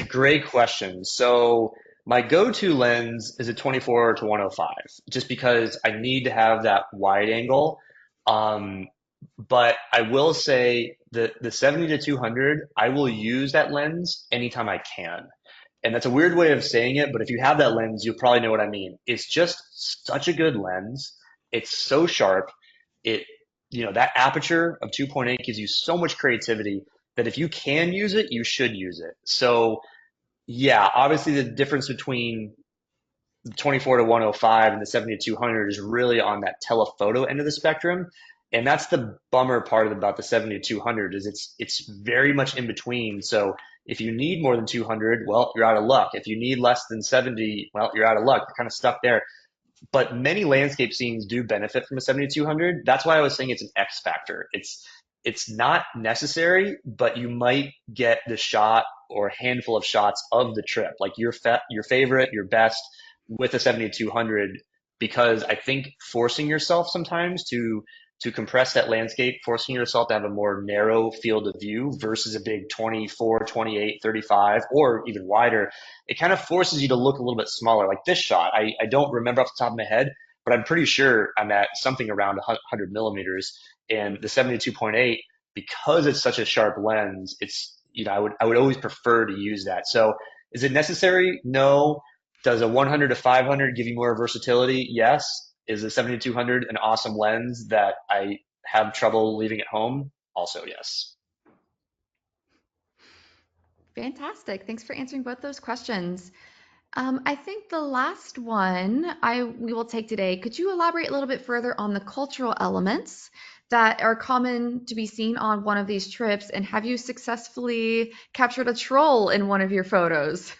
Speaker 2: Great question. So my go-to lens is a 24 to 105, just because I need to have that wide angle. Um, but I will say the 70 to 200, I will use that lens anytime I can. And that's a weird way of saying it, but if you have that lens, you'll probably know what I mean. It's just such a good lens. It's so sharp. It, that aperture of 2.8 gives you so much creativity that if you can use it, you should use it. So yeah, obviously the difference between the 24 to 105 and the 70 to 200 is really on that telephoto end of the spectrum. And that's the bummer part about the 70 to 200 is it's very much in between. So if you need more than 200, well, you're out of luck. If you need less than 70, well, you're out of luck. You're kind of stuck there. But many landscape scenes do benefit from a 7200. That's why I was saying it's an X factor. It's not necessary, but you might get the shot or a handful of shots of the trip, like your favorite, your best with a 7200, because I think forcing yourself sometimes to compress that landscape, forcing yourself to have a more narrow field of view versus a big 24, 28, 35, or even wider, it kind of forces you to look a little bit smaller. Like this shot, I don't remember off the top of my head, but I'm pretty sure I'm at something around 100 millimeters. And the 72.8, because it's such a sharp lens, it's, I would always prefer to use that. So is it necessary? No. Does a 100 to 500 give you more versatility? Yes. Is the 7200 an awesome lens that I have trouble leaving at home? Also, yes.
Speaker 1: Fantastic. Thanks for answering both those questions. I think the last one we will take today, could you elaborate a little bit further on the cultural elements that are common to be seen on one of these trips? And have you successfully captured a troll in one of your photos?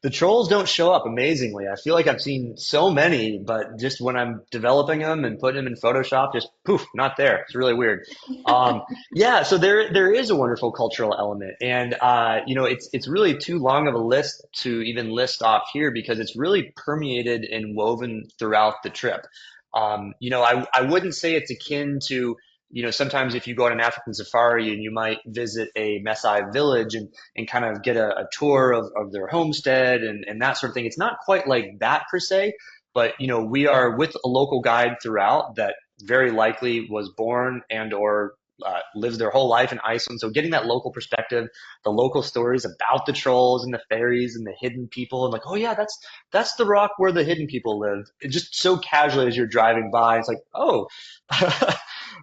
Speaker 2: The trolls don't show up amazingly. I feel like I've seen so many, but just when I'm developing them and putting them in Photoshop, just poof, not there. It's really weird. Um, yeah, so there is a wonderful cultural element, and it's really too long of a list to even list off here because it's really permeated and woven throughout the trip. I wouldn't say it's akin to sometimes if you go on an African safari and you might visit a Maasai village and kind of get a tour of their homestead and that sort of thing. It's not quite like that per se, but we are with a local guide throughout that very likely was born and or lives their whole life in Iceland. So getting that local perspective, the local stories about the trolls and the fairies and the hidden people, and like, oh yeah, that's the rock where the hidden people live. It just so casually as you're driving by, it's like, oh,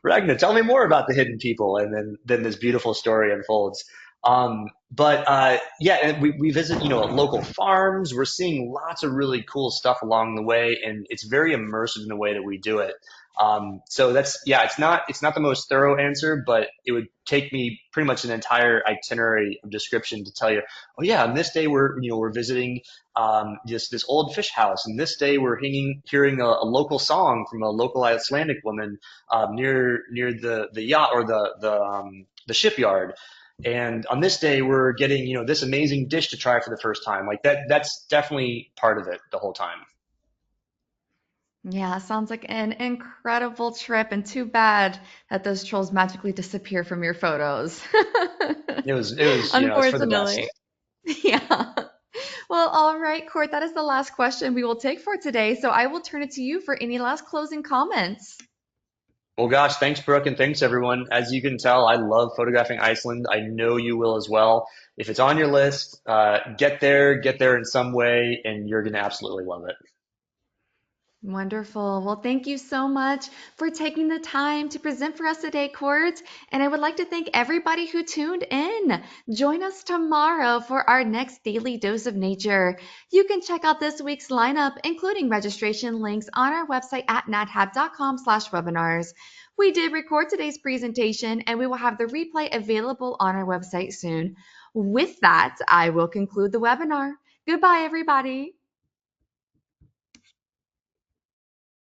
Speaker 2: Ragna, tell me more about the hidden people, and then this beautiful story unfolds. But yeah, and we visit local farms. We're seeing lots of really cool stuff along the way, and it's very immersive in the way that we do it. So that's yeah, it's not the most thorough answer, but it would take me pretty much an entire itinerary of description to tell you, oh yeah, on this day we're visiting this old fish house, and this day we're hearing a local song from a local Icelandic woman near the yacht or the shipyard. And on this day, we're getting, this amazing dish to try for the first time. Like that's definitely part of it the whole time.
Speaker 1: Yeah, sounds like an incredible trip, and too bad that those trolls magically disappear from your photos.
Speaker 2: It's for the
Speaker 1: Unfortunately.
Speaker 2: best.
Speaker 1: Yeah. Well, all right, Court, that is the last question we will take for today. So I will turn it to you for any last closing comments.
Speaker 2: Well, gosh, thanks, Brooke, and thanks, everyone. As you can tell, I love photographing Iceland. I know you will as well. If it's on your list, get there in some way, and you're going to absolutely love it.
Speaker 1: Wonderful. Well, thank you so much for taking the time to present for us today, Court. And I would like to thank everybody who tuned in. Join us tomorrow for our next daily dose of nature. You can check out this week's lineup, including registration links, on our website at nathab.com/webinars. We did record today's presentation, and we will have the replay available on our website soon. With that, I will conclude the webinar. Goodbye, everybody.